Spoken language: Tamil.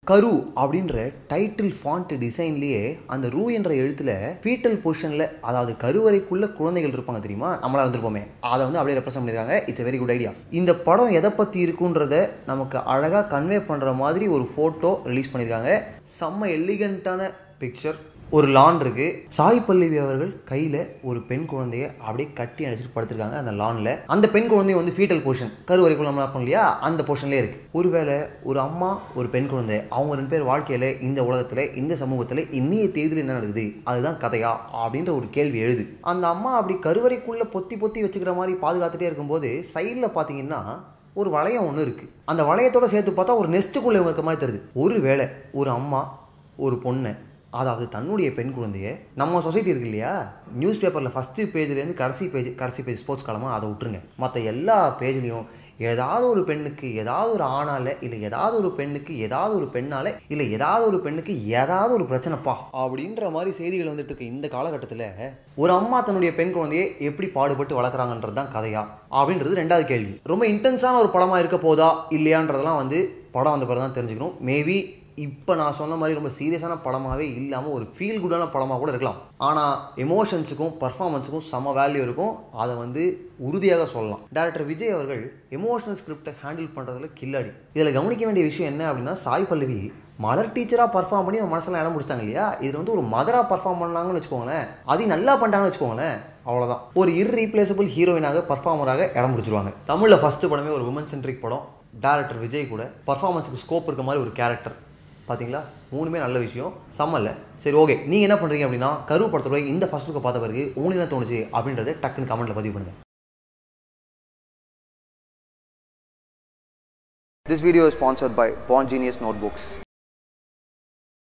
கரு அப்படின்ற டைட்டில் ஃபாண்ட் டிசைன்லேயே அந்த ரூ என்ற எழுத்துல ஃபீட்டல் பொசிஷனில், அதாவது கருவறைக்குள்ள குழந்தைகள் இருப்பாங்க தெரியுமா, நம்மளா இருந்திருப்போமே, அதை வந்து அப்படியே ரெப்ரசென்ட் பண்ணியிருக்காங்க. It's a very good idea. இந்த படம் எதை பற்றி இருக்குன்றத நமக்கு அழகாக கன்வே பண்ணுற மாதிரி ஒரு ஃபோட்டோ ரிலீஸ் பண்ணியிருக்காங்க. செம்ம எலிகண்டான பிக்சர். ஒரு லான் இருக்கு. சாய் பல்லவி அவர்கள் கையில் ஒரு பெண் குழந்தைய அப்படியே கட்டி அணைச்சிட்டு படுத்திருக்காங்க அந்த லான்ல. அந்த பெண் குழந்தை வந்து ஃபீட்டல் பொசிஷன், கருவறைக்குள்ள நம்ம பார்ப்போம் இல்லையா, அந்த பொசிஷன்லேயே இருக்கு. ஒருவேளை ஒரு அம்மா ஒரு பெண் குழந்தை, அவங்க 2 பேர் வாழ்க்கையில் இந்த உலகத்தில் இந்த சமூகத்தில் இன்னைய தேதியில் என்ன நடக்குது, அதுதான் கதையா அப்படின்ற ஒரு கேள்வி எழுது. அந்த அம்மா அப்படி கருவறைக்குள்ள பொத்தி பொத்தி வச்சுக்கிற மாதிரி பாதுகாத்துட்டே இருக்கும்போது சைடில் பார்த்தீங்கன்னா ஒரு வளையம் ஒன்று இருக்குது. அந்த வளையத்தோடு சேர்த்து பார்த்தா ஒரு நெஸ்ட்டுக்குள்ளே இருக்க மாதிரி தருது. ஒருவேளை ஒரு அம்மா ஒரு பொண்ணை, அதாவது தன்னுடைய பெண் குழந்தைய, நம்ம சொசைட்டி இருக்கு இல்லையா, நியூஸ் பேப்பரில் ஃபஸ்ட்டு பேஜ்லேருந்து கடைசி பேஜ் ஸ்போர்ட்ஸ் காலமாக அதை விட்டுருங்க, மற்ற எல்லா பேஜ்லேயும் ஏதாவது ஒரு பெண்ணுக்கு ஏதாவது ஒரு ஆணால், இல்லை ஏதாவது ஒரு பெண்ணுக்கு ஏதாவது ஒரு பெண்ணால், இல்லை ஏதாவது ஒரு பெண்ணுக்கு ஏதாவது ஒரு பிரச்சனைப்பா அப்படின்ற மாதிரி செய்திகள் வந்துட்டு இருக்கு. இந்த காலகட்டத்தில் ஒரு அம்மா தன்னுடைய பெண் குழந்தையை எப்படி பாடுபட்டு வளர்க்குறாங்கன்றது தான் கதையா அப்படின்றது 2வது கேள்வி. ரொம்ப இன்டென்ஸான ஒரு படமாக இருக்க போதா இல்லையான்றதெல்லாம் வந்து படம் வந்த பிறகு தான் தெரிஞ்சுக்கணும். மேபி இப்போ நான் சொன்ன மாதிரி ரொம்ப சீரியஸான படமாகவே இல்லாமல் ஒரு ஃபீல் குட்டான படமாக கூட இருக்கலாம். ஆனால் எமோஷன்ஸுக்கும் பர்ஃபார்மன்ஸுக்கும் செம வேல்யூ இருக்கும். அதை வந்து உறுதியாக சொல்லலாம். டைரக்டர் விஜய் அவர்கள் எமோஷனல் ஸ்கிரிப்டை ஹேண்டில் பண்ணுறதுல கில்லாடி. இதில் கவனிக்க வேண்டிய விஷயம் என்ன அப்படின்னா, சாய் பல்லவி மதர் டீச்சராக பர்ஃபார்ம் பண்ணி நம்ம மனசெல்லாம் இடம் முடிச்சிட்டாங்க இல்லையா, இதில் வந்து ஒரு மதராக பர்ஃபார்ம் பண்ணாங்கன்னு வச்சுக்கோங்களேன், அதையும் நல்லா பண்ணிட்டாங்கன்னு வச்சுக்கோங்களேன், அவ்வளோதான். ஒரு இர்ரீப்ளேசபிள் ஹீரோயினாக பர்ஃபார்மராக இடம் முடிச்சிருவாங்க. தமிழில் ஃபஸ்ட்டு படமே ஒரு உமன் சென்ட்ரிக் படம். டைரக்டர் விஜய் கூட பர்ஃபார்மன்ஸுக்கு ஸ்கோப் இருக்க மாதிரி ஒரு கேரக்டர். பார்த்தீங்களா, 3மே நல்ல விஷயம், செம்மல்ல. சரி, ஓகே, நீங்கள் என்ன பண்ணுறீங்க அப்படின்னா, கரு படத்தோட இந்த ஃபர்ஸ்ட் லுக்கை பார்த்த பிறகு உங்களுக்கு என்ன தோணுச்சு அப்படின்றத டக்குன்னு கமெண்ட்டில் பதிவு பண்ணுங்கள். This video is sponsored by Bond Genius Notebooks.